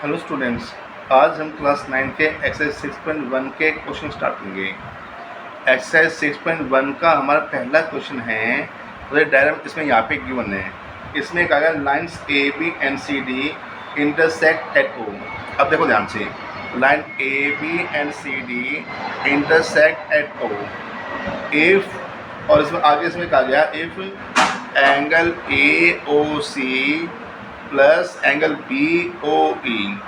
Hello students, आज हम class 9 के एक्सरसाइज 6.1 के क्वेश्चन स्टार्ट करेंगे। एक्सरसाइज 6.1 का हमारा पहला क्वेश्चन है। तो डायग्राम इसमें यहाँ पे गिवन है। इसमें कहा गया lines A B and C D intersect at O. अब देखो ध्यान से, line A B and C D intersect at O if, और इसमें आगे इसमें कहा गया if angle A O C plus angle B O E.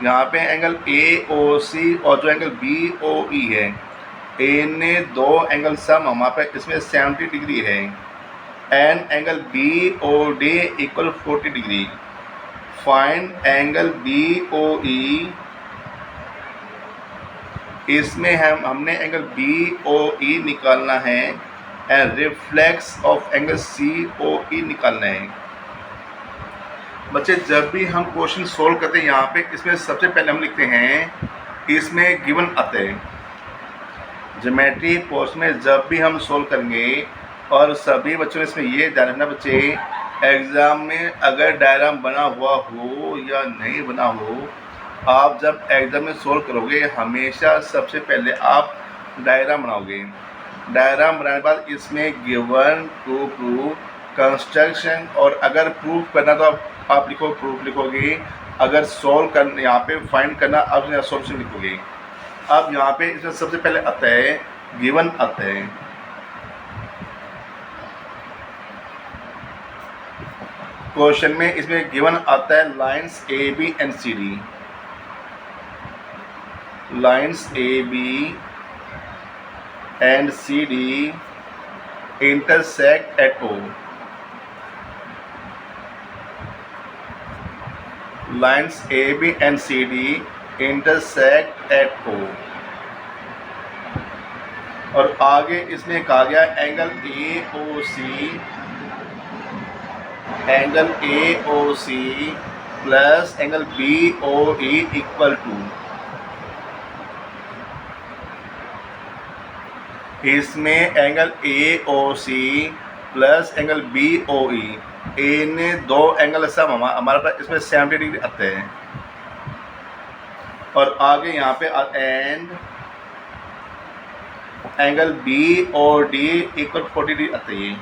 यहाँ पे एंगल ए ओ सी और जो एंगल बी ओ ई है, इन्हें दो एंगल सम हमारे पे इसमें 70 डिग्री है and angle B O D equal 40 degree. Find angle B O E. इसमें हमने एंगल बी ओ ई निकालना है and reflex of angle C O E निकालना है। बच्चे जब भी हम क्वेश्चन सोल्व करते हैं यहाँ पे इसमें सबसे पहले हम लिखते हैं, इसमें गिवन आते हैं ज्योमेट्री पोर्शन में जब भी हम सोल्व करेंगे। और सभी बच्चों ने इसमें ये ध्यान रखना बच्चे, एग्ज़ाम में अगर डायग्राम बना हुआ हो या नहीं बना हो, आप जब एग्ज़ाम में सोल्व करोगे हमेशा सबसे पहले आप डायग्राम बनाओगे। डायग्राम बनाने के बाद इसमें गिवन टू प्रूव कंस्ट्रक्शन, और अगर प्रूफ करना तो आप लिखो प्रूफ लिखोगे, अगर सॉल्व करना यहाँ पे फाइंड करना अब यहाँ सॉल्यूशन लिखोगे। अब यहाँ पे इसमें सबसे पहले आता है गिवन आता है। क्वेश्चन में इसमें गिवन आता है lines A B and C D. Lines A B and C D intersect at O. Lines A, B and C, D intersect at O। और आगे इसमें कहा गया angle A O C plus angle B O E equal to. इसमें angle A O C plus angle B O E, इन्हें दो angle सम हमारे पास इसमें 70 डिग्री आते हैं। और आगे यहाँ पे and angle B O D equal 40 degree आते हैं।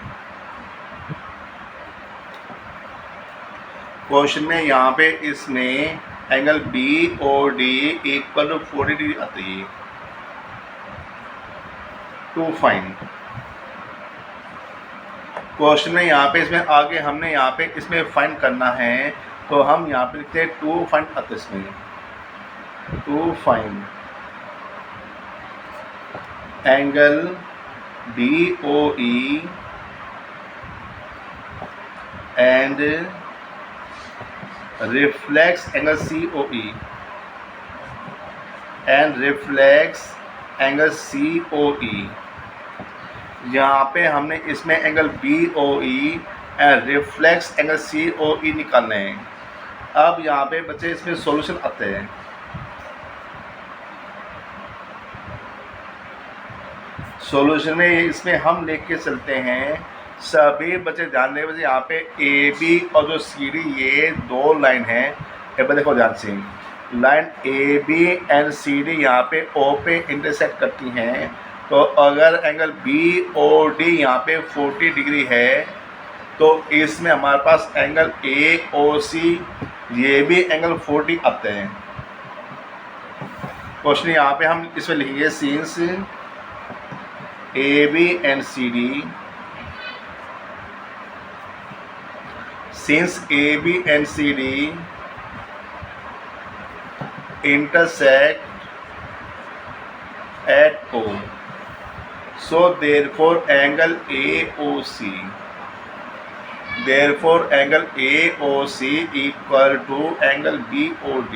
क्वेश्चन में यहाँ पे इसमें angle B O D equal 40 degree आती है। To find. क्वेश्चन में यहाँ पे इसमें आगे हमने यहाँ पे इसमें फाइंड करना है, तो हम यहाँ पे लिखते हैं टू फाइंड आते इसमें। To find angle D O E and reflex angle C O E and reflex angle C O E. यहाँ पे हमने इसमें angle B O E and reflex angle C O E निकालने हैं। अब यहाँ पे बच्चे इसमें सॉल्यूशन आते हैं। सॉल्यूशन में इसमें हम लेके के चलते हैं, सभी बच्चे ध्यान दें। बच्चे यहाँ पे ए बी और जो सी डी ये दो लाइन है। एक बार देखो ध्यान से, line A B and C D यहाँ पे ओ पे इंटरसेक्ट करती हैं। तो अगर एंगल बी ओ डी यहाँ पे 40 डिग्री है, तो इसमें हमारे पास एंगल ए ओ सी ये भी एंगल 40 आते हैं। क्वेश्चन यहाँ पे हम इसमें लिखेंगे since A B and C D, since A B and C D intersect at O, so therefore angle AOC equal to angle BOD।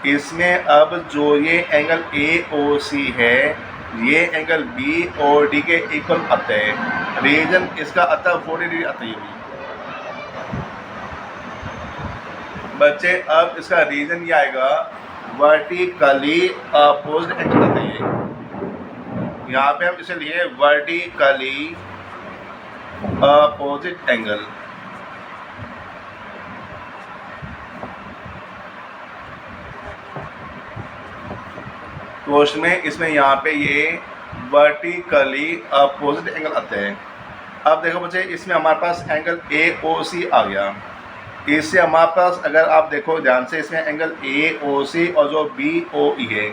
इसमें अब जो ये एंगल AOC है ये एंगल BOD के इक्वल आता है। रीजन इसका आता है 40 डिग्री आता है। बच्चे अब इसका रीजन ये आएगा वर्टिकली अपोजिट एंगल आता है। यहाँ पे हम इसे लिए वर्टिकली अपोजिट एंगल। क्वेश्चन में इसमें यहाँ पे ये वर्टिकली अपोजिट एंगल आते हैं। अब देखो बच्चे, इसमें हमारे पास एंगल AOC आ गया। इससे हमारे पास अगर आप देखो ध्यान से, इसमें एंगल AOC और जो BOE है,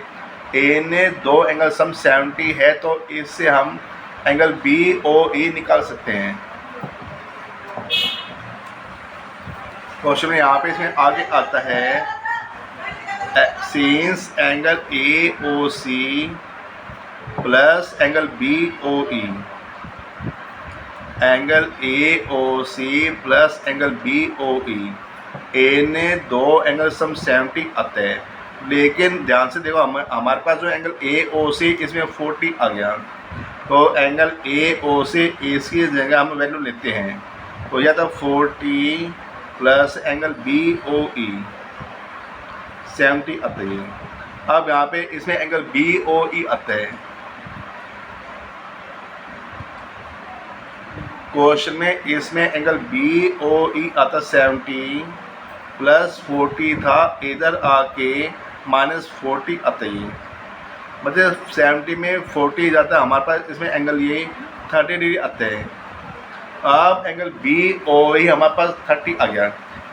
ए ने दो एंगल सम 70 है, तो इससे हम एंगल BOE निकाल सकते हैं। क्वेश्चन में यहाँ पे इसमें आगे आता है, since angle AOC plus angle BOE, angle AOC plus angle BOE, ए ने दो एंगल सम 70 आते हैं। लेकिन ध्यान से देखो, हमारे पास जो एंगल AOC इसमें 40 आ गया, तो एंगल AOC इसकी जगह हम वैल्यू लेते हैं, तो यह था 40 प्लस एंगल BOE 70 आता है। अब यहाँ पे इसमें एंगल BOE आता है। क्वेश्चन में इसमें एंगल BOE आता 70 प्लस 40 था, इधर आके -40 आता है। मतलब 70 में 40 जाता है, हमारे पास इसमें एंगल ये 30 डिग्री आता है। अब एंगल BOE हमारे पास 30 आ गया।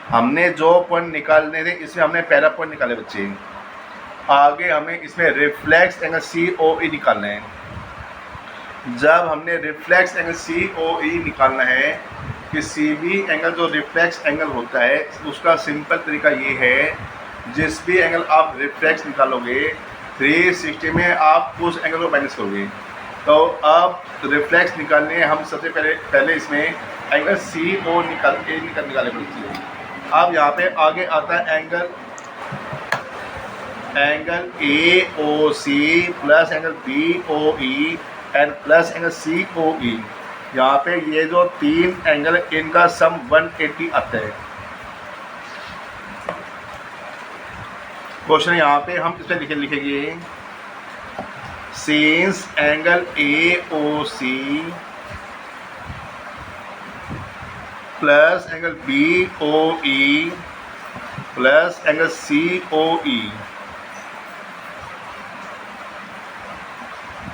हमने जो पॉइंट निकालने थे इसमें हमने पहला पॉइंट निकाले बच्चे। आगे हमें इसमें रिफ्लेक्स एंगल COE निकालना है। जब हमने रिफ्लेक्स एंगल COE निकालना है, किसी भी एंगल जो रिफ्लेक्स एंगल होता है उसका सिंपल तरीका ये है, जिस भी एंगल आप रिफ्लेक्स निकालोगे 360 में आप उस एंगल को माइनस करोगे। तो अब रिफ्लेक्स निकालने हम सबसे पहले इसमें एंगल CO निकाले पड़ेगी। अब यहाँ पे आगे आता है angle AOC plus angle BOE and plus angle COE। यहाँ पे ये जो तीन एंगल इनका सम 180 आता है। क्वेश्चन यहाँ पे हम इसमें लिखेंगे, since angle AOC plus angle BOE plus angle COE,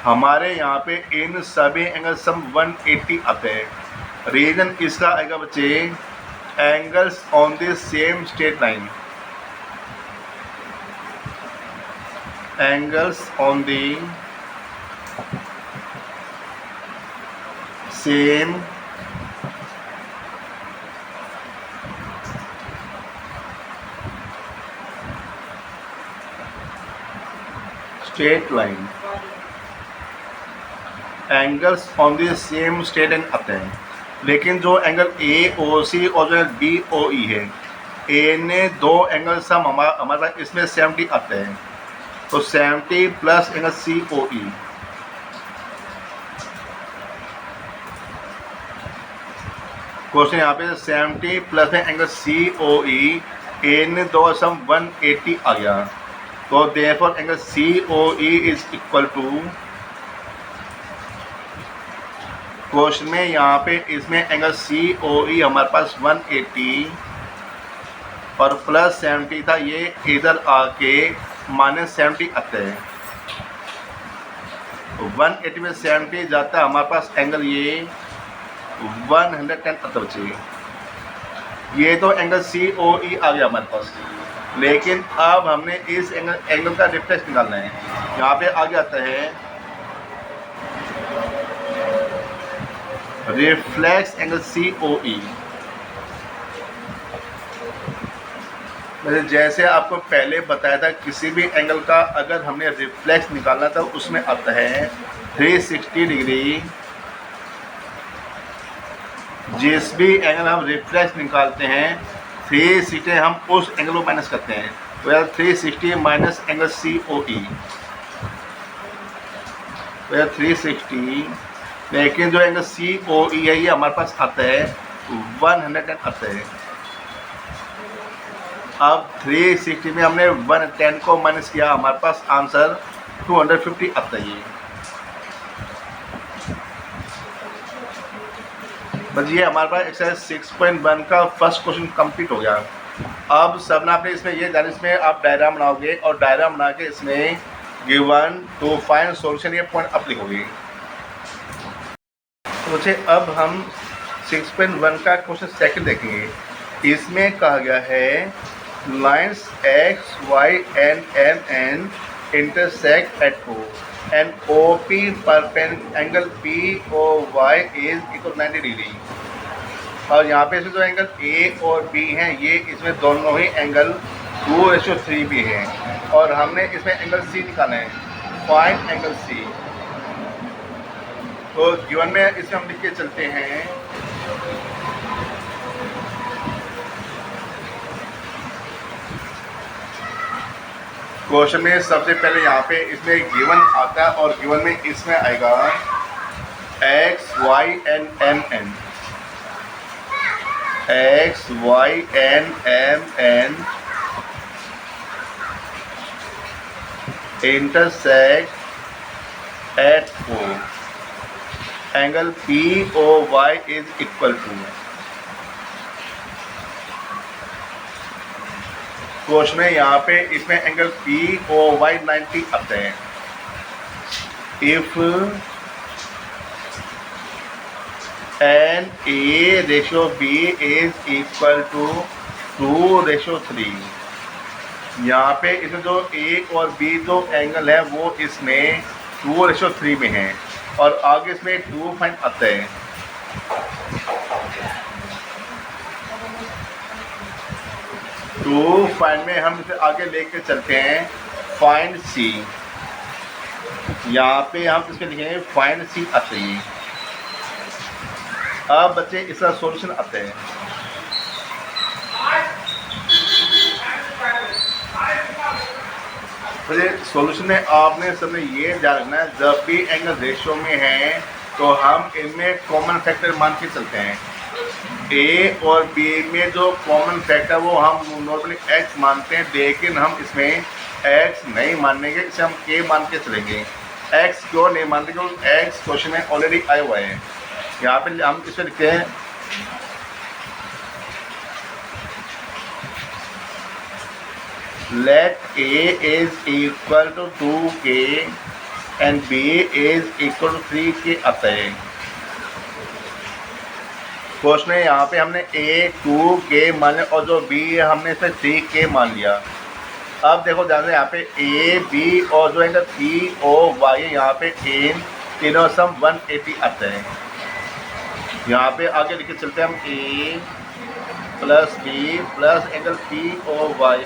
हमारे यहाँ पे इन सभी एंगल सम 180 आते हैं। रीजन इसका आएगा बच्चे, angles on the same straight line, angles on the same straight line, angles on the same straight line आते हैं। लेकिन जो एंगल AOC और जो BOE है, ए ने दो एंगल सम हमारे पास इसमें 70 आते हैं, तो 70 प्लस एंगल COE, क्वेश्चन यहाँ पे 70 प्लस में एंगल COE, ए ने दो सम 180 आ गया, तो therefore angle COE is equal to, question में यहाँ पे इसमें एंगल COE हमारे पास 180 और प्लस 70 था, ये इधर आके -70 आते हैं। 180 में 70 जाता है, हमारे पास एंगल ये 110 आता बच्चे। ये तो एंगल COE आ गया हमारे पास। लेकिन अब हमने इस एंगल का रिफ्लेक्स निकालना है। यहाँ पे आगे आता है रिफ्लेक्स एंगल COE। जैसे आपको पहले बताया था, किसी भी एंगल का अगर हमने रिफ्लेक्स निकालना था उसमें आता है 360 डिग्री। जिस भी एंगल हम रिफ्लेक्स निकालते हैं 360 हम उस एंगल को माइनस करते हैं, तो यार 360 माइनस एंगल COE, तो यार 360। लेकिन जो एंगल COE है ये हमारे पास आता है 110 आता है। अब 360 में हमने 110 को माइनस किया, हमारे पास आंसर 250 आता है। बस ये हमारे पास एक्सरसाइज 6.1 का फर्स्ट क्वेश्चन कंप्लीट हो गया। अब सबने आपने इसमें ये जाने, इसमें आप डायग्राम बनाओगे और डायग्राम बना के इसमें गिवन टू फाइंड सॉल्यूशन, ये पॉइंट आप लिखोगे। तो बच्चे अब हम 6.1 का क्वेश्चन सेकंड देखेंगे। इसमें कहा गया है lines X Y N N intersect at O and OP angle POY is equal 90 degree. और यहाँ पे इसमें जो एंगल A और B हैं ये इसमें दोनों ही एंगल 2:3 भी हैं और हमने इसमें एंगल C निकाला है, फाइंड एंगल C। तो गिवन में इसमें हम लिख के चलते हैं क्वेश्चन में सबसे पहले यहाँ पे इसमें गिवन आता है और गिवन में इसमें आएगा X Y N M N, X Y N M N intersect at O angle POY is equal to. Question में यहाँ पे इसमें एंगल POY 90 आता है। If NA/B is equal to 2:3, यहाँ पे इसमें जो A और B जो एंगल है वो इसमें 2:3 में है और आगे इसमें 2 फाइंड आता है। तो फाइंड में हम इसे आगे लेके चलते हैं फाइंड C। यहाँ पे हम इसमें लिखेंगे फाइंड C आता है। अब बच्चे इसका सॉल्यूशन आते हैं। सॉल्यूशन में आपने सबने ये ध्यान रखना है जब भी एंगल रेशियो में है तो हम इनमें कॉमन फैक्टर मान के चलते हैं। A और B में जो कॉमन फैक्टर वो हम नॉर्मली x मानते हैं, लेकिन हम इसमें x नहीं मानेंगे, इसे हम k मान के चलेंगे। x क्यों नहीं मानते? क्योंकि x क्वेश्चन में ऑलरेडी आया हुआ है। यहाँ पे हम इसे लिखते हैं let A is equal to 2k and B is equal to 3k आता है। क्वेश्चन में यहाँ पे हमने A 2k मान लिया और जो B है हमने इसे 3k मान लिया। अब देखो ध्यान से यहाँ पे A B और जो एंगल POY है यहाँ पे तीनों सम 180 आता है। यहाँ पे आगे लिखे चलते हैं हम A plus B plus angle POY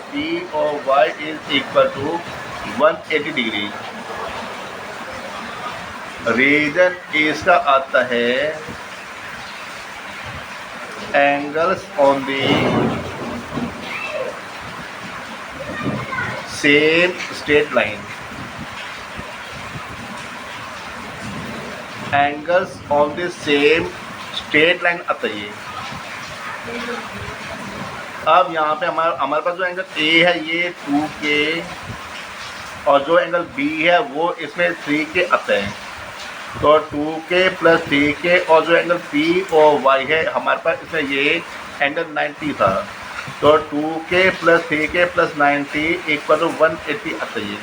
is equal to 180 degree. Reason इसका आता है angles on the same straight line, angles on the same straight line आता है। अब यहाँ पे हमारे पास जो एंगल A है ये 2k और जो एंगल B है वो इसमें 3k आता है। तो 2k प्लस 3k और जो एंगल POY है हमारे पास इसमें ये एंगल 90 था। तो 2k plus 3k plus 90 equal to 180 आता है।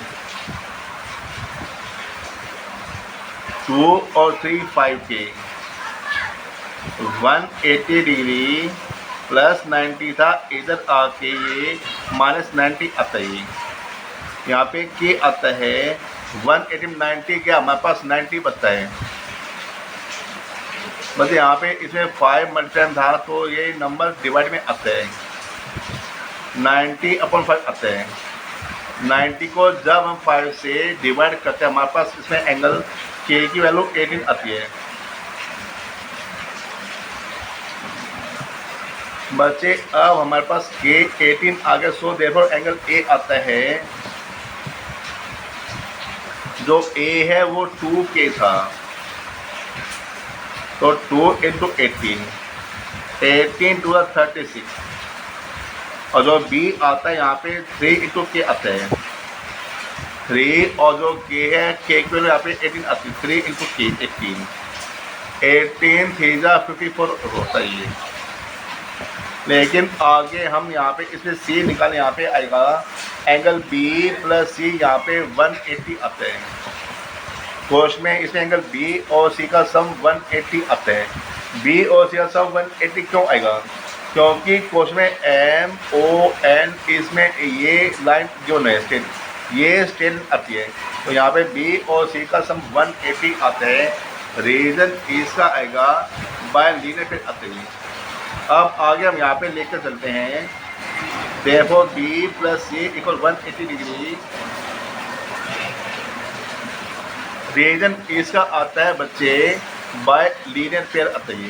2 और 3 5k 180 डिग्री प्लस 90 था, इधर आके ये माइनस 90 आता है। यहाँ पे के आता है 180 90 क्या हमारे पास 90 बचता है। बस यहाँ पे इसमें 5 मल्टीप्लाई था तो ये नंबर डिवाइड में आता है 90/5 आता है। 90 को जब हम 5 से डिवाइड करते हैं हमारे पास इसमें एंगल के की वैल्यू 18 आती है। बच्चे अब हमारे पास के 18 आगे सो देयरफॉर एंगल ए आता है। जो ए है वो 2k था तो 2 इंटू 18 टू 36 और जो बी आता है यहाँ पे 3 इंटू के आता है 3 और जो के है के की वैल्यू यहाँ पे 18 आती है 3 इंटू के 18 3 जा 54 होता है ये। लेकिन आगे हम यहाँ पे इसमें सी निकालें, यहाँ पे आएगा एंगल बी प्लस सी, यहाँ पे 180 आते हैं। क्वेश्चन में इसमें एंगल बी और सी का सम 180 आता है। बी और सी का सम 180 क्यों आएगा? क्योंकि क्वेश्चन में एम ओ एन इसमें ये लाइन जो है स्ट्रेट, ये स्ट्रेट आती है, तो यहाँ पे बी और सी का सम 180 आता है। रीजन इसका आएगा बाय लीनियर पे आते हैं। अब आगे हम यहाँ पे लेकर चलते हैं, देखो बी प्लस सी इक्वल 180 डिग्री। रीजन इसका आता है बच्चे बाय लीनियर पेयर आता है,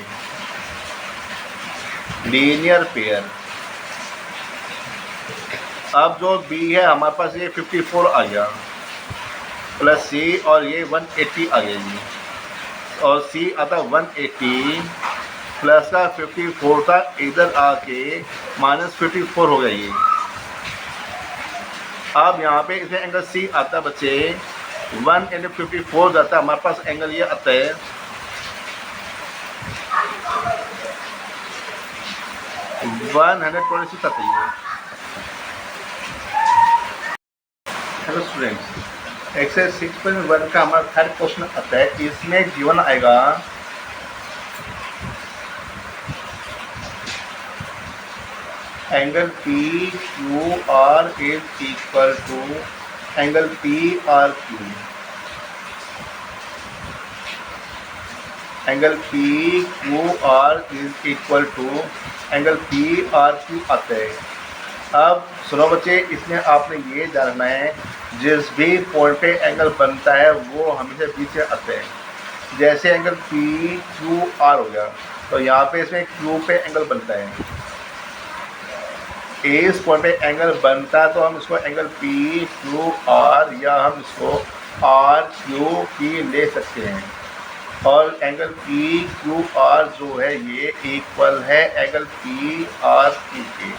लीनियर पेयर। अब जो बी है हमारे पास ये 54 आ गया प्लस सी, और ये 180 आ गया जी, और सी आता 180 प्लस का 54 था, इधर आके -54 हो गया ये। अब यहाँ पे इसमें एंगल सी आता बच्चे 1 × 54 जाता है, हमारे पास एंगल ये आता है 126 आता है। हेलो स्टूडेंट्स, एक्सरसाइज 6.1 का हमारा थर्ड क्वेश्चन आता है। इसमें गिवन आएगा angle P Q R is equal to angle P R Q. Angle P Q R is equal to angle P R Q आता है। अब सुनो बच्चे, इसमें आपने ये जानना है जिस भी पॉइंट पे एंगल बनता है वो हमेशा बीच में आते हैं। जैसे एंगल पी क्यू आर हो गया, तो यहाँ पे इसमें क्यू पे एंगल बनता है, इस पॉइंट पे एंगल बनता है, तो हम इसको एंगल पी क्यू आर या हम इसको आर क्यू पी ले सकते हैं। और एंगल पी क्यू आर जो है ये इक्वल है एंगल पी आर क्यू के।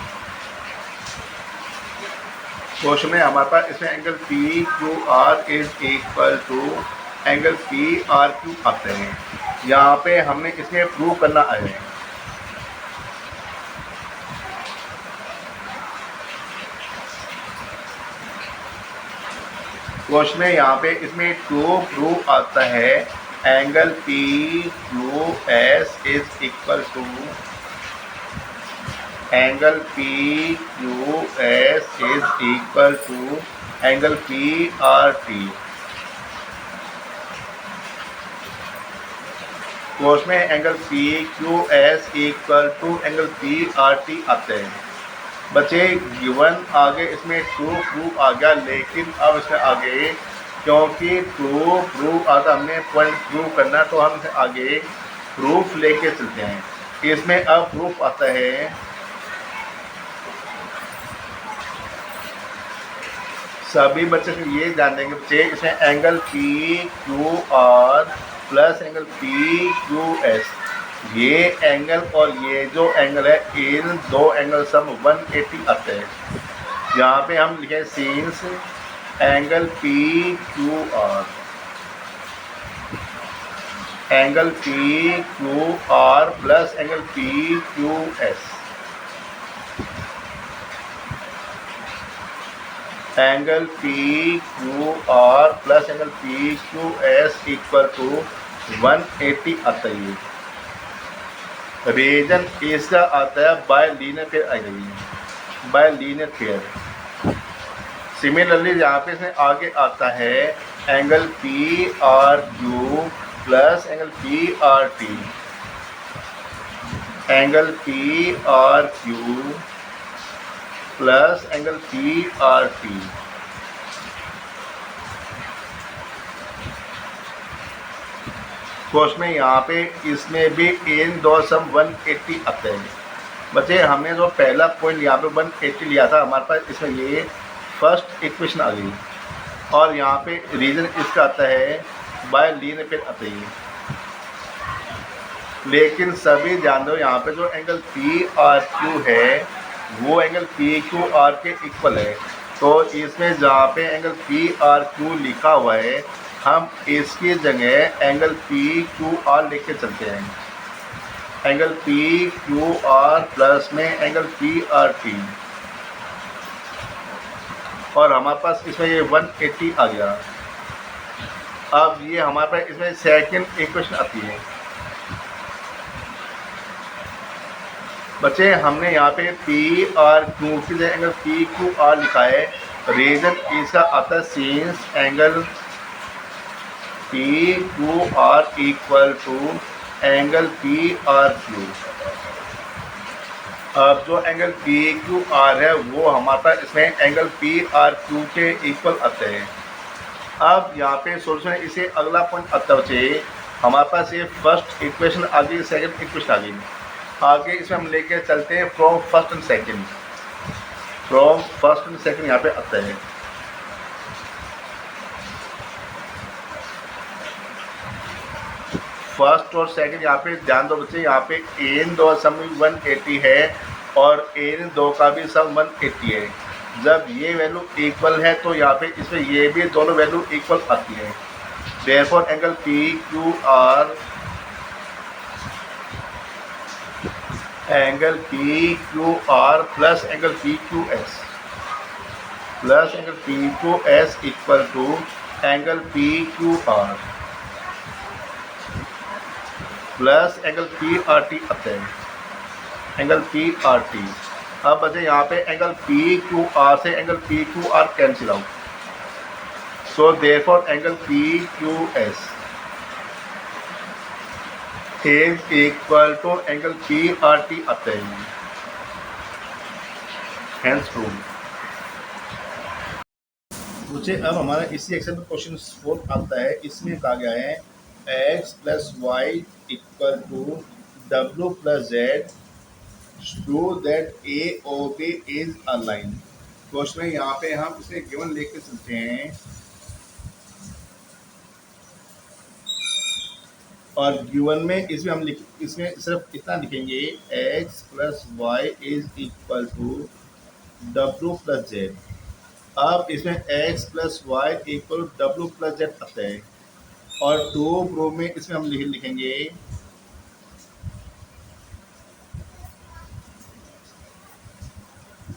क्वेश्चन में हमारे पास इसमें angle P Q R is equal to angle P R Q आते हैं। यहाँ पे हमने इसमें प्रूव करना है। क्वेश्चन में यहाँ पे इसमें प्रूव आता है angle P Q S is equal to angle P Q S is equal to angle P R T. Question में angle P Q S equal to angle P R T आते हैं। बच्चे गिवन आगे इसमें proof आ गया, लेकिन अब इसमें आगे क्योंकि प्रूफ आता हमने पॉइंट प्रूव करना, तो हम आगे प्रूफ लेके चलते हैं। इसमें अब प्रूफ आता है सभी बच्चे से ये जान देंगे बच्चे, इसमें angle P Q R plus angle P Q S, ये एंगल और ये जो एंगल है, इन दो एंगल सम 180 आते हैं। यहाँ पे हम लिखे since angle P Q R, angle P Q R plus angle P Q S, angle P Q R plus angle P Q S equal to 180 आता है। रीजन इसका आता है बाय लीनियर पेयर आ गई है, बाय लीनियर पेयर। सिमिलरली यहाँ पे इसमें आगे आता है angle P R Q plus angle P R T, angle P R Q plus angle P R T. Question में यहाँ पे इसमें भी इन दो सम 180 आते हैं। बच्चे हमने जो पहला पॉइंट यहाँ पे 180 लिया था, हमारे पास इसमें ये फर्स्ट इक्वेशन आ गई, और यहाँ पे रीजन इसका आता है बाय लीनियर पेयर आते हैं। लेकिन सभी जान दो यहाँ पे जो एंगल पी आर क्यू है वो एंगल पी क्यू आर के इक्वल है, तो इसमें जहाँ पे एंगल पी आर क्यू लिखा हुआ है हम इसकी जगह एंगल पी क्यू आर लेके चलते हैं। Angle P Q R plus में एंगल पी आर टी, और हमारे पास इसमें ये 180 आ गया। अब ये हमारे पास इसमें सेकंड इक्वेशन आती है। बच्चे हमने यहाँ पे पी आर क्यू की जगह एंगल पी क्यू आर लिखा है। रीजन इसका आता है since angle P Q R equal to angle P R Q. अब जो एंगल पी क्यू आर है वो हमारे पास इसमें एंगल पी आर क्यू के इक्वल आते हैं। अब यहाँ पे सोल्यूशन इसे अगला पॉइंट आता है, हमारे पास ये फर्स्ट इक्वेशन आ गई, सेकंड इक्वेशन आ गई। आगे इसमें हम लेके चलते हैं from first and second. From first and second यहाँ पे आता है। फर्स्ट और सेकंड यहाँ पे ध्यान दो बच्चे, यहाँ पे एन दो सम 180 है और एन दो का भी सम 180 है। जब ये वैल्यू इक्वल है तो यहाँ पे इसमें ये भी दोनों वैल्यू इक्वल आती है। Therefore angle P Q R angle P Q R plus angle P Q S plus angle P Q S equal to angle P Q R plus angle P R T आते हैं, angle P R T. अब बचे यहाँ पे angle P Q R से angle P Q R cancel out, so therefore angle P Q S is equal to angle P R T आते हैं। Hence prove. मुझे अब हमारा इसी एक्शन में क्वेश्चन 4 आता है। इसमें कहा गया है x plus Y equal to W plus Z show that A O B is a line. Question में यहाँ पे हम इसे गिवन लेके चलते हैं और गिवन में इसमें हम इसमें सिर्फ इतना लिखेंगे x plus Y is equal to W plus Z. अब इसमें x plus Y equal W plus Z आता है और टू प्रूफ में इसमें हम लिखेंगे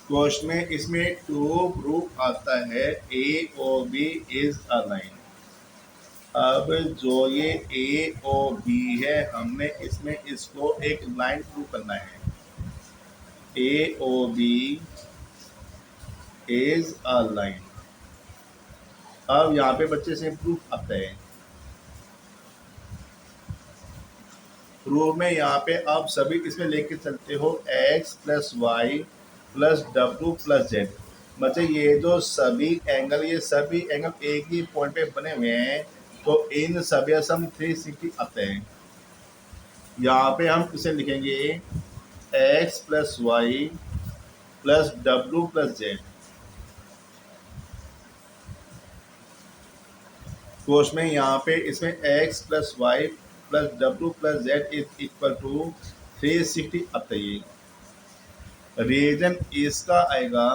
क्वेश्चन में इसमें टू प्रूफ आता है A O B is a line. अब जो ये ए ओ बी है हमने इसमें इसको एक लाइन प्रूफ करना है। A O B is a line. अब यहाँ पे बच्चे से प्रूफ आता है। प्रूफ में यहाँ पे आप सभी इसमें लेके चलते हो x plus Y plus W plus Z. बच्चे ये जो सभी एंगल, ये सभी एंगल एक ही पॉइंट पे बने हुए हैं तो इन सभी सम 360 आते हैं। यहाँ पे हम इसे लिखेंगे x plus Y plus W plus Z. कोर्स में यहाँ पे इसमें x plus Y plus W plus Z is equal to 360 आता है। रीजन इसका आएगा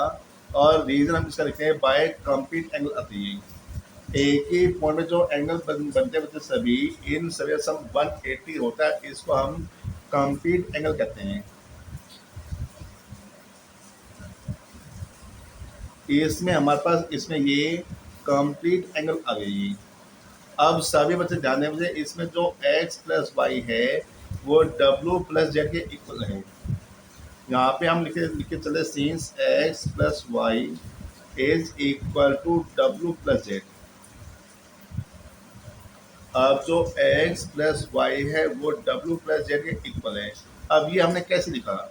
और रीजन हम इसका लिखते हैं बाय कंप्लीट एंगल आती है। एक ही पॉइंट में जो एंगल बनते बच्चे सभी इन सभी सम 180 होता है, इसको हम कंप्लीट एंगल कहते हैं। इसमें हमारे पास इसमें ये कंप्लीट एंगल आ गई। अब सभी बच्चे ध्यान दें, मुझे इसमें जो x प्लस वाई है वो w प्लस जेड के इक्वल है। यहाँ पे हम लिखे चले since x plus Y is equal to w plus Z. अब जो x प्लस वाई है वो w प्लस जेड के इक्वल है। अब ये हमने कैसे लिखा,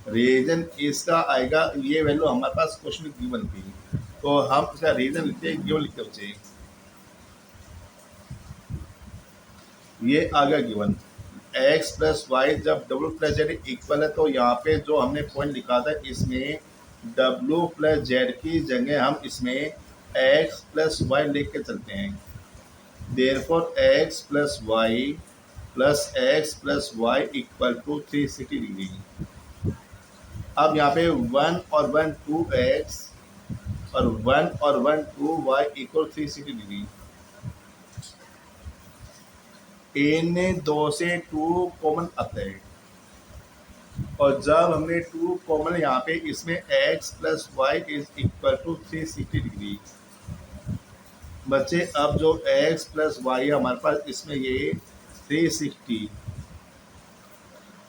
रीजन इसका आएगा, ये वैल्यू हमारे पास क्वेश्चन में गिवन थी तो हम इसका रीजन लिखते हैं, गिवन लिखते बच्चे। ये आ गया गिवन x प्लस वाई जब w प्लस जेड इक्वल है तो यहाँ पे जो हमने पॉइंट लिखा था इसमें w प्लस जेड की जगह हम इसमें x प्लस वाई लिख के चलते हैं। Therefore x plus Y plus Y equal to 360 degree. अब यहाँ पे 1 और 1 2x और 1 और 1 2y इक्वल 360 डिग्री। इन दो से 2 कॉमन आता है, और जब हमने 2 कॉमन यहाँ पे इसमें x plus Y is equal to 360 degree. बच्चे अब जो x प्लस वाई है हमारे पास इसमें ये 360,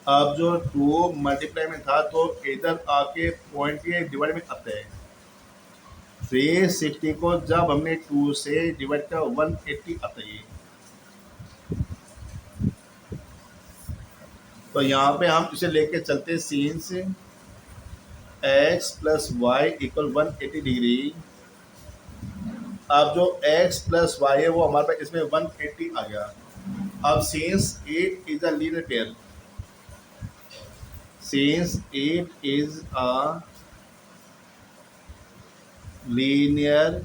अब जो 2 मल्टीप्लाई में था तो इधर आके पॉइंट के डिवाइड में आता है। 360 को जब हमने 2 से डिवाइड किया 180 आता है। तो यहाँ पे हम इसे लेके चलते सीन से x plus Y equal 180 degree. अब जो x प्लस वाई है वो हमारे पास इसमें 180 आ गया। अब since it is a linear pair, since it is a linear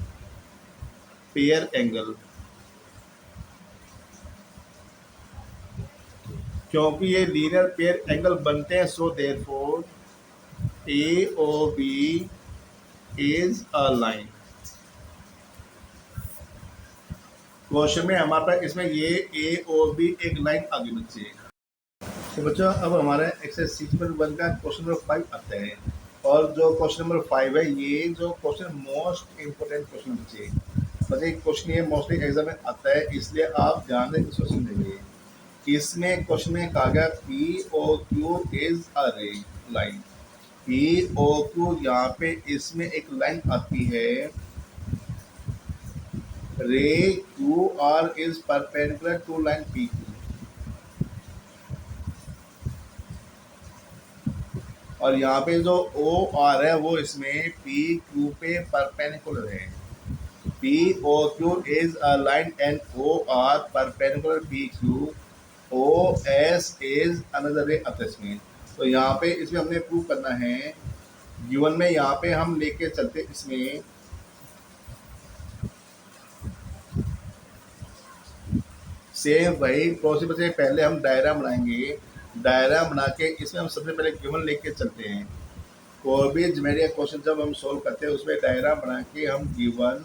pair angle, क्योंकि ये लीनियर पेयर एंगल बनते हैं so therefore AOB is a line. Question में हमारे पास इसमें ये AOB एक लाइन आगे बच्चे। तो बच्चों अब हमारा एक्सरसाइज 6.1 का क्वेश्चन नंबर 5 आता है, और जो क्वेश्चन नंबर 5 है ये जो क्वेश्चन मोस्ट इम्पोर्टेंट क्वेश्चन बच्चे क्वेश्चन ये मोस्टली एग्जाम में आता है, इसलिए आप ध्यान से क्वेश्चन देंगे। इसमें क्वेश्चन में कहा गया POQ इज अ रे लाइन। POQ यहाँ पे इसमें एक लाइन आती है, ray QR is perpendicular to line PQ, और यहाँ पे जो OR है वो इसमें PQ पे परपेंडिकुलर है। POQ is a line and OR perpendicular PQ, OS is another रे अटैचमेंट। तो यहाँ पे इसमें हमने प्रूव करना है, गिवन में यहाँ पे हम लेके चलते इसमें सेम वही प्रोसेस से पहले हम डायग्राम बनाएंगे, डायग्राम बना के इसमें हम सबसे पहले गिवन लेके चलते हैं। कोई भी ज्योमेट्री क्वेश्चन जब हम सोल्व करते हैं उसमें डायग्राम बना के हम गिवन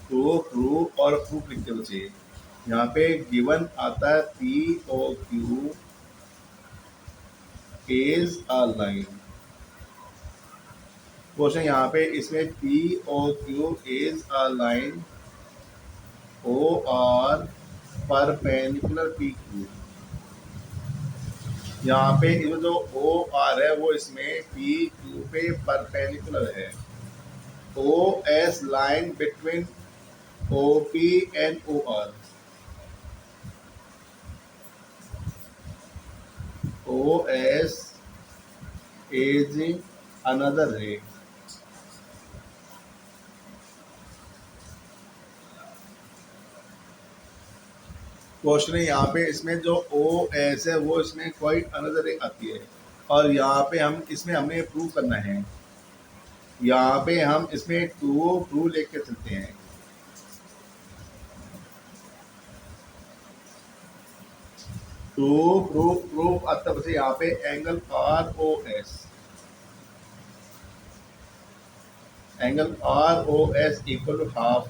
प्रूफ और प्रूफ लिखते हैं बच्चे। यहाँ पे गिवन आता है POQ is a line. Question यहाँ पे इसमें POQ is a line OR perpendicular PQ। यहाँ पे ये जो OR है वो इसमें PQ पे परपेंडिकुलर है। OS line between OP and OR, OS is another ray। Question है यहाँ पे इसमें जो OS है वो इसमें कोई अनदर रे आती है, और यहाँ पे हम इसमें हमें प्रूव करना है। यहाँ पे हम इसमें ट्रू लेके चलते हैं। प्रूफ आता है यहाँ पे angle ROS, angle ROS equal to half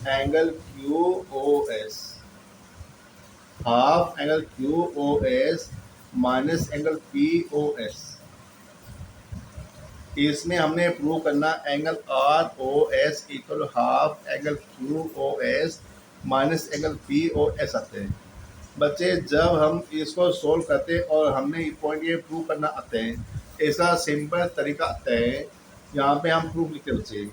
angle QOS, half angle QOS minus angle POS। इसमें हमने प्रूव करना angle ROS equal to half angle QOS minus angle POS आते हैं। बच्चे जब हम इसको सोल्व करते हैं और हमने पॉइंट ये प्रूव करना आते हैं, ऐसा सिंपल तरीका आता है। यहाँ पे हम प्रूफ लिखते बच्चे,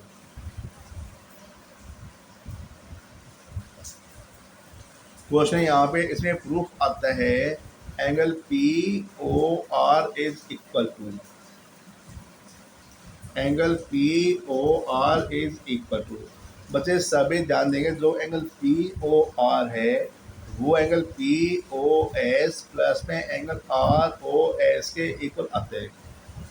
क्वेश्चन यहाँ पे इसमें प्रूफ आता है angle POR is equal to, angle POR is equal to. बच्चे सभी ध्यान देंगे जो एंगल POR है वो एंगल POS प्लस में एंगल ROS के इक्वल आते हैं।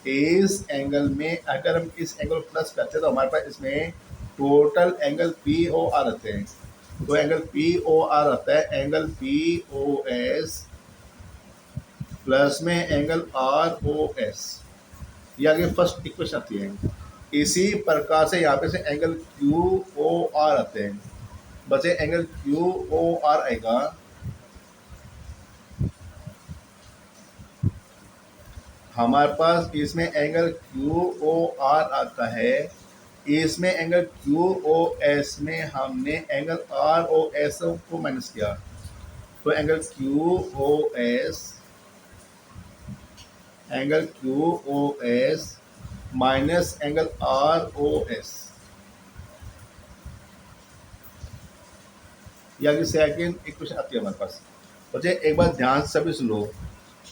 इस एंगल में अगर हम इस एंगल प्लस करते हैं तो हमारे पास इसमें टोटल एंगल POR आते हैं। तो एंगल POR आता है एंगल POS प्लस में एंगल ROS, ये आगे फर्स्ट इक्वेशन आती है। इसी प्रकार से यहाँ पे से एंगल QOR आते हैं। बचे एंगल क्यू ओ आर आएगा, हमारे पास इसमें एंगल क्यू ओ आर आता है, इसमें एंगल क्यू ओ एस में हमने एंगल आर ओ एस को माइनस किया, तो angle Q O S minus angle R O S, या कि सेकेंड इक्वेशन आती है हमारे पास। बच्चे एक बार ध्यान से सभी सुन लो,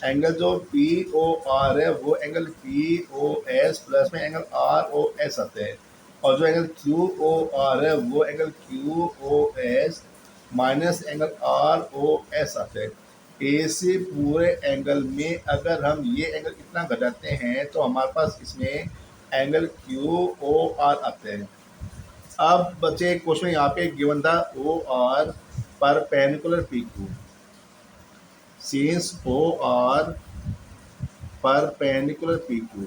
एंगल जो पी ओ आर है वो angle P O S plus में एंगल आर ओ एस आते हैं, और जो एंगल क्यू ओ आर है वो angle Q O S minus angle R O S आते हैं। इसी पूरे एंगल में अगर हम ये एंगल इतना घटाते हैं तो हमारे पास इसमें एंगल क्यू ओ आर आते हैं। अब बच्चे क्वेश्चन यहाँ पे गिवन था O R perpendicular P Q, since O are perpendicular P Q,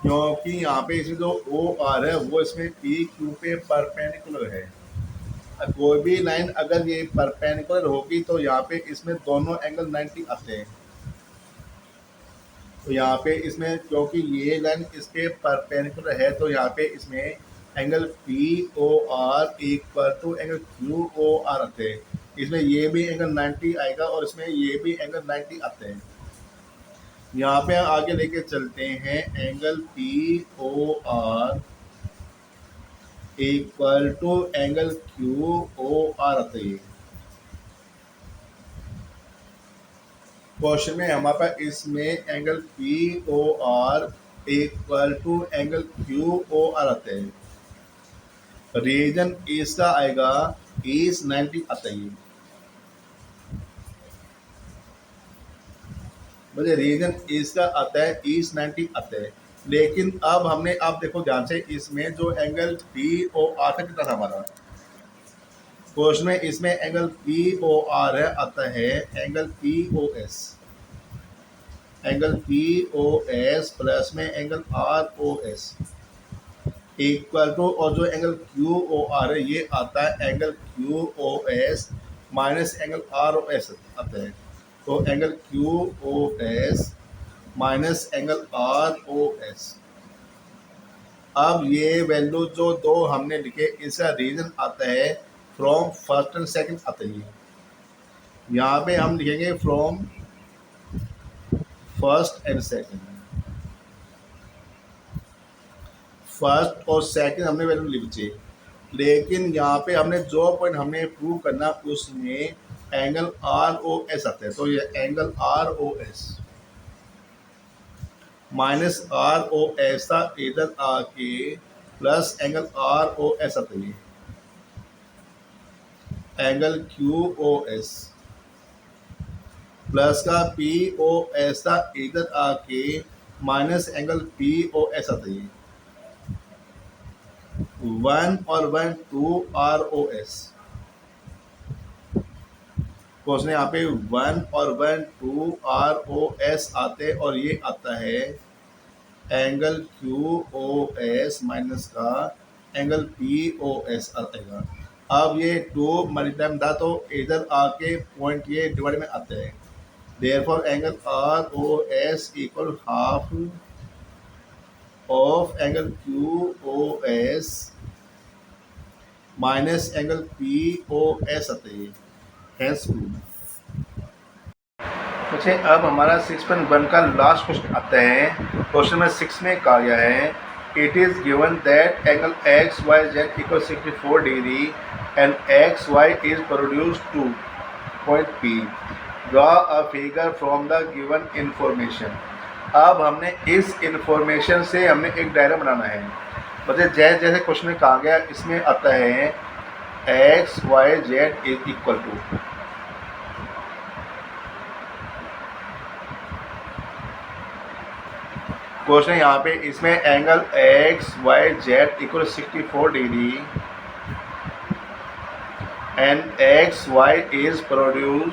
क्योंकि यहाँ पे इसमें जो ओ आर है वो इसमें पी क्यू पे परपेंडिकुलर है। कोई भी लाइन अगर ये परपेंडिकुलर होगी तो यहाँ पे इसमें दोनों एंगल 90 आते हैं। तो यहाँ पे इसमें क्योंकि ये लाइन इसके परपेंडिकुलर है तो यहाँ पे इसमें angle P O R equal to angle Q O R आते हैं। इसमें ये भी एंगल 90 आएगा और इसमें ये भी एंगल 90 आते हैं। यहाँ पे आगे लेके चलते हैं, angle P O R equal to angle Q O R आता है। क्वेश्चन में हमारे पास इसमें angle P O R equal to angle Q O R आते हैं। रीजन इसका आएगा ईस्ट 90 आता है। मुझे रीजन इसका आता है ईस्ट 90 आता है, लेकिन अब हमने आप देखो ध्यान से, इसमें जो एंगल पी ओ आर था कितना था हमारा क्वेश्चन में, इसमें एंगल पी ओ आर है आता है angle P O S plus में angle R O S equal to, और जो एंगल क्यू ओ आर है ये आता है angle Q O S minus angle R O S आता है। तो angle Q O S minus angle R O S. अब ये वैल्यू जो दो हमने लिखे इसका रीजन आता है फ्रॉम फर्स्ट एंड सेकंड आता है। यहाँ पे हम लिखेंगे from first and second, first और सेकंड हमने वैल्यू लिख दी, लेकिन यहाँ पे हमने जो पॉइंट हमें प्रूव करना उसमें एंगल आर ओ एस आता है। तो ये angle R O S minus R O S था इधर आके plus angle R O S आता है, angle Q O S plus का पी ओ एस था इधर आके minus angle P O S आता है। 1 और 1 2 आर ओ एस, क्वेश्चन यहाँ पे 1 और 1 2 आर ओ एस आते और ये आता है angle Q O S minus का एंगल पी ओ एस आएगा। अब ये 2 मल्टीप्लाई था तो इधर आके पॉइंट ये डिवाइड में आते हैं, therefore angle R O S equal half of angle Q O S minus angle P O S आते हैं, हैंस प्रूव। अच्छा, अब हमारा 6.1 का लास्ट क्वेश्चन आता है। क्वेश्चन नंबर 6 में कहा गया है, it is given that angle X Y Z equal 64 degree and X Y is produced to point P, draw a figure from the given information. अब हमने इस इंफॉर्मेशन से हमें एक डायग्राम बनाना है। मतलब जैसे जैसे क्वेश्चन में कहा गया इसमें आता है X Y Z is equal to, question यहाँ पे इसमें angle X Y Z equal 64 degree and X Y is produce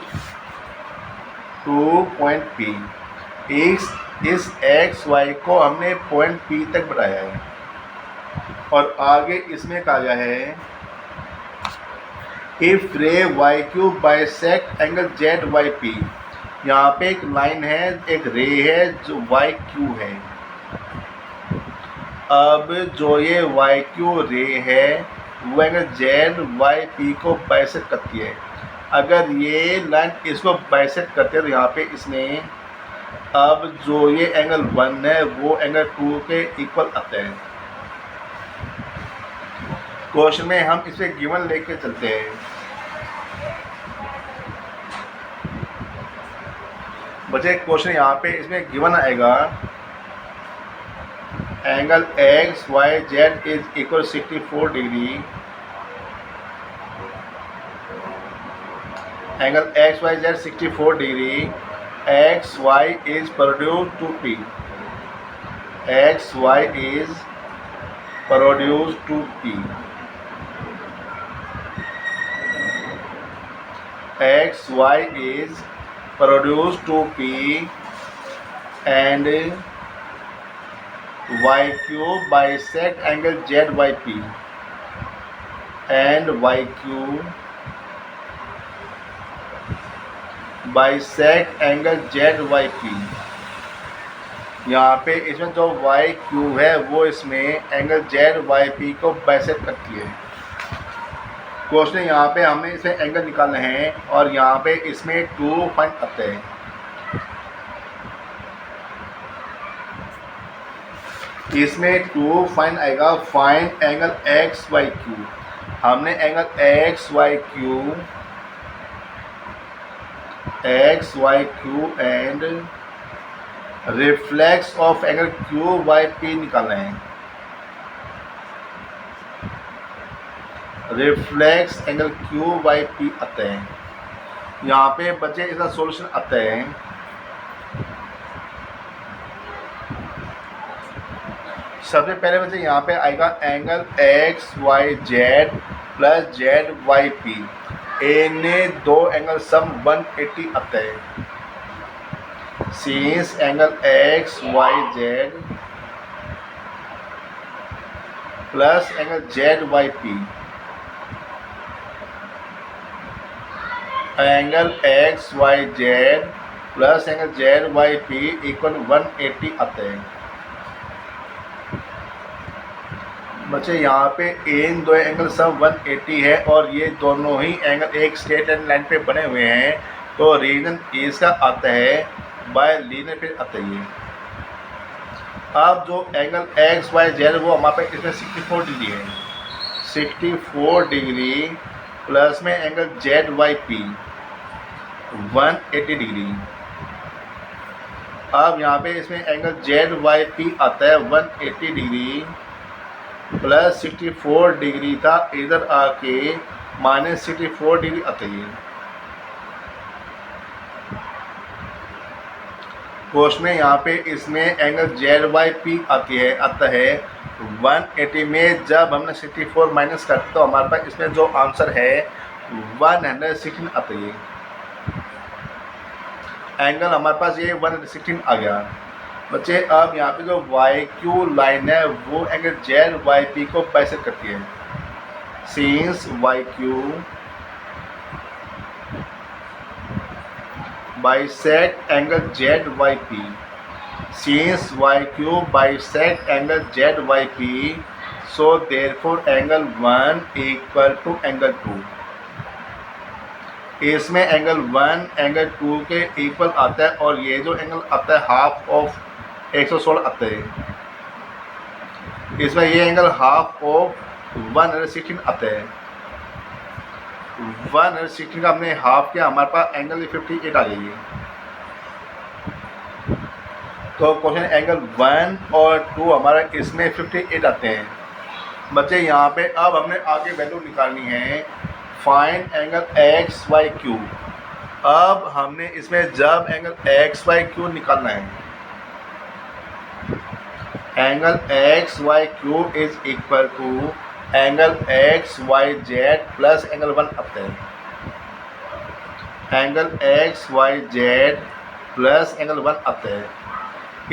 to point P. इस एक्स वाई को हमने पॉइंट पी तक बढ़ाया है और आगे इसमें कहा गया है if ray Y Q bisect angle Z Y P, यहाँ पे एक लाइन है, एक रे है जो वाई क्यू है। अब जो ये वाई क्यू रे है वो एंगल जेड वाई पी को बाइसेक्ट करती है। अगर ये लाइन इसको बाइसेक्ट करते हैं तो यहाँ पे इसमें अब जो ये एंगल 1 है वो एंगल 2 के इक्वल आता है। क्वेश्चन में हम इसे गिवन लेके चलते हैं। बच्चे क्वेश्चन यहाँ पे इसमें गिवन आएगा angle X Y Z is equal 64 degree, angle X Y Z 64 degree, X Y is produce to P, X Y is produce to P, X Y is produce to P and Y Q bisect angle Z Y P and Y Q bisect angle Z Y P. यहाँ पे इसमें जो Y Q है वो इसमें angle Z Y P को bisect करती है। क्वेश्चन यहाँ पे हमें इसे एंगल निकालने हैं और यहाँ पे इसमें 2 फाइन आते हैं। इसमें 2 फाइन आएगा, find angle X Y Q. हमने angle X Y Q and reflex of angle Q Y P निकालना है। Reflex angle Q Y P आते हैं। यहाँ पे बच्चे इसका सॉल्यूशन आता है। सबसे पहले बच्चे यहाँ पे आएगा angle X Y Z plus Z Y P, इन्हें दो एंगल सम 180 आता है। Since angle X Y Z plus angle Z Y P, angle X Y Z plus angle Z Y P equal 180 आते हैं। बच्चे यहाँ पे इन दो एंगल सब 180 है और ये दोनों ही एंगल एक स्ट्रेट लाइन पे बने हुए हैं, तो रीजन इसका आता है बाय लीनियर पे आता है। अब जो एंगल एक्स वाई जेड वो हमारे पास इसमें 64 डिग्री है, 64 डिग्री प्लस में angle Z Y P 180 degree. अब यहाँ पे इसमें एंगल जेड वाई पी आता है 180 डिग्री प्लस 64 डिग्री था, इधर आके माइनस 64 डिग्री आती है। क्वेश्चन में यहाँ पे इसमें एंगल जेड वाई पी आता है 180 में जब हमने 64 माइनस करते तो हमारे पास इसमें जो आंसर है 116 आता है। एंगल हमारे पास ये 116 आ गया। बच्चे अब यहाँ पे जो वाई क्यू लाइन है वो एंगल जेड वाई पी को बाइसेक्ट करती है। Since Y Q bisect angle Z Y P, since Y Q bisect angle Z Y P, so therefore angle 1 equal to angle 2। इसमें एंगल 1 एंगल 2 के equal आता है और ये जो एंगल आता है हाफ ऑफ 116 आता है। इसमें ये एंगल हाफ ऑफ 116 आता है। 116 का हमने हाफ किया, हमारे पास एंगल 58 आ गई है। तो क्वेश्चन एंगल 1 और 2 हमारा इसमें 58 आते हैं। बच्चे यहाँ पे अब हमने आगे वैल्यू निकालनी है, find angle X Y Q. अब हमने इसमें जब एंगल एक्स वाई क्यू निकालना है, angle X Y Q is equal to angle X Y Z plus angle 1 आता है। Angle X Y Z plus angle 1 आता है।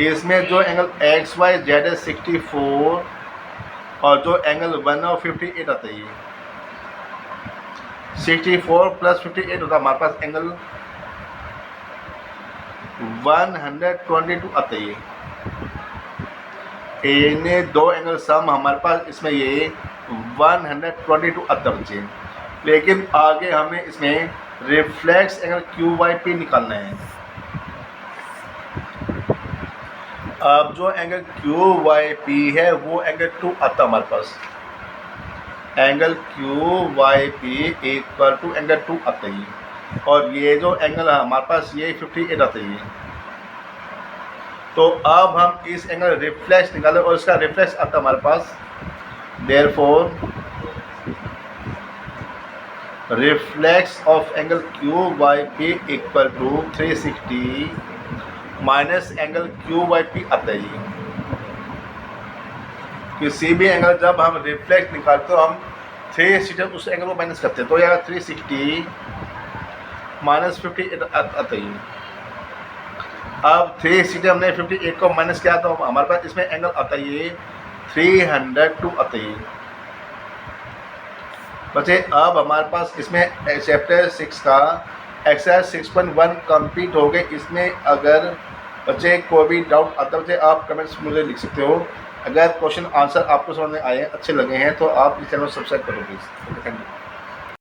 इसमें जो एंगल एक्स वाई जेड है 64 और जो एंगल 1 है 58 आता है। 64 प्लस 58 होता है हमारे पास एंगल 122 आता है। इन्हें दो एंगल सम हमारे पास इसमें ये 122 आता बच्चे। लेकिन आगे हमें इसमें reflex angle Q Y P निकालना है। अब जो एंगल क्यू वाई पी है वो एंगल 2 आता हमारे पास। Angle Q Y P equal to angle 2 आता है। और ये जो एंगल है हमारे पास ये 58 आता है। तो अब हम इस एंगल रिफ्लेक्स निकालें और इसका रिफ्लेक्स आता हमारे पास। Therefore reflex of angle Q Y P equal to 360 minus angle Q Y P आता है। किसी भी एंगल जब हम रिफ्लेक्स निकालते हो हम 360 उस एंगल को माइनस करते हैं, तो यहाँ 360 माइनस 58 आता है। अब 360 हमने 58 को माइनस किया तो हमारे पास इसमें एंगल आता है 302 आता है। बच्चे अब हमारे पास इसमें चैप्टर 6 का एक्सरसाइज 6.1 कंप्लीट हो गए। इसमें अगर बच्चे कोई भी डाउट आता है बच्चे आप कमेंट्स मुझे लिख सकते हो। अगर क्वेश्चन आंसर आपको समझ में आए अच्छे लगे हैं तो आप इस चैनल को सब्सक्राइब करो प्लीज़। Thank you.